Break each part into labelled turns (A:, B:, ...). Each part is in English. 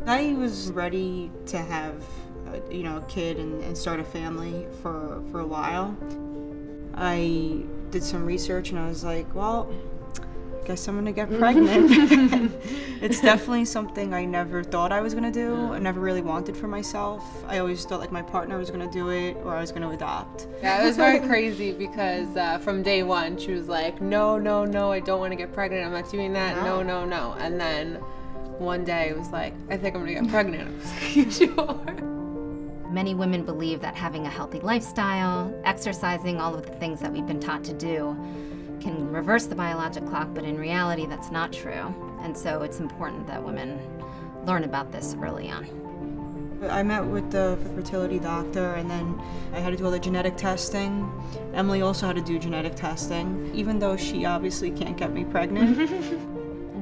A: I was ready to have, a kid and start a family for a while. I did some research and I was like, well, I guess I'm gonna get pregnant. It's definitely something I never thought I was gonna do. I never really wanted for myself. I always thought like my partner was gonna do it or I was gonna adopt.
B: Yeah, it was very crazy because from day one she was like, no, I don't want to get pregnant. I'm not doing that. No. And then one day it was like, I think I'm gonna get pregnant. I was like, you sure?
C: Many women believe that having a healthy lifestyle, exercising, all of the things that we've been taught to do can reverse the biologic clock, but in reality that's not true. And so it's important that women learn about this early on.
A: I met with the fertility doctor and then I had to do all the genetic testing. Emily also had to do genetic testing, even though she obviously can't get me pregnant.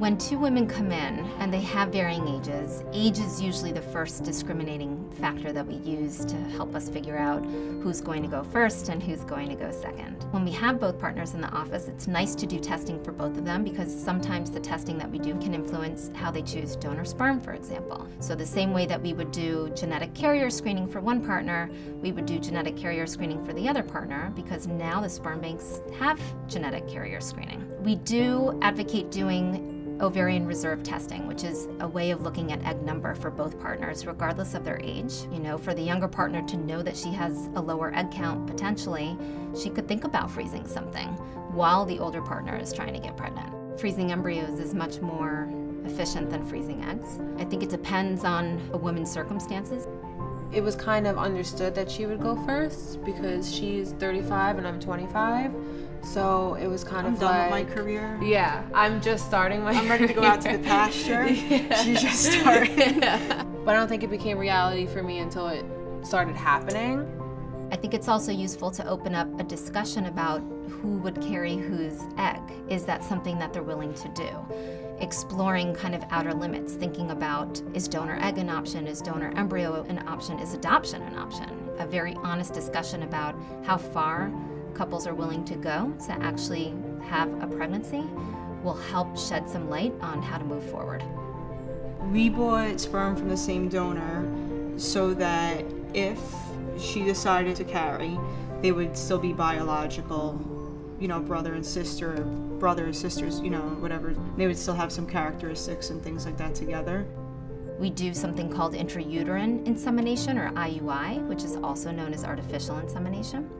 C: When two women come in and they have varying ages, age is usually the first discriminating factor that we use to help us figure out who's going to go first and who's going to go second. When we have both partners in the office, it's nice to do testing for both of them because sometimes the testing that we do can influence how they choose donor sperm, for example. So the same way that we would do genetic carrier screening for one partner, we would do genetic carrier screening for the other partner because now the sperm banks have genetic carrier screening. We do advocate doing ovarian reserve testing, which is a way of looking at egg number for both partners, regardless of their age. For the younger partner to know that she has a lower egg count, potentially, she could think about freezing something while the older partner is trying to get pregnant. Freezing embryos is much more efficient than freezing eggs. I think it depends on a woman's circumstances.
B: It was kind of understood that she would go first because she's 35 and I'm 25. So it was kind of
A: done
B: like
A: with my career.
B: Yeah, I'm just starting my
A: I'm ready to go out to the pasture.
B: Yeah.
A: She's just starting.
B: Yeah. But I don't think it became reality for me until it started happening.
C: I think it's also useful to open up a discussion about who would carry whose egg. Is that something that they're willing to do? Exploring kind of outer limits, thinking about, is donor egg an option? Is donor embryo an option? Is adoption an option? A very honest discussion about how far couples are willing to go to actually have a pregnancy will help shed some light on how to move forward.
A: We bought sperm from the same donor so that if she decided to carry, they would still be biological, brother and sister, brothers, sisters, whatever. They would still have some characteristics and things like that together.
C: We do something called intrauterine insemination, or IUI, which is also known as artificial insemination.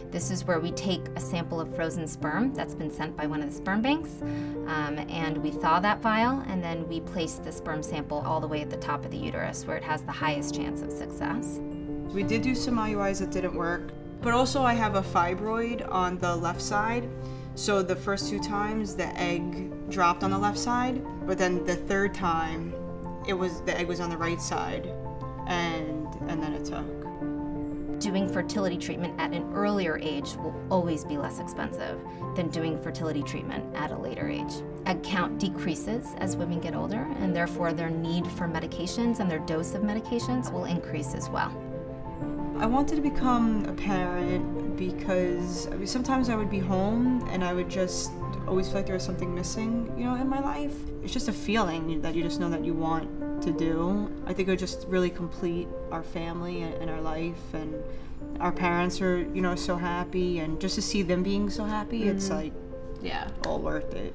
C: This is where we take a sample of frozen sperm that's been sent by one of the sperm banks, and we thaw that vial, and then we place the sperm sample all the way at the top of the uterus, where it has the highest chance of success.
A: We did do some IUIs that didn't work, but also I have a fibroid on the left side. So the first 2 times the egg dropped on the left side, but then the third time the egg was on the right side, and then it took.
C: Doing fertility treatment at an earlier age will always be less expensive than doing fertility treatment at a later age. Egg count decreases as women get older, and therefore their need for medications and their dose of medications will increase as well.
A: I wanted to become a parent because sometimes I would be home and I would just always feel like there was something missing, in my life. It's just a feeling that you just know that you want to do. I think it would just really complete our family and our life, and our parents are, so happy, and just to see them being so happy, it's like,
B: yeah,
A: all worth it.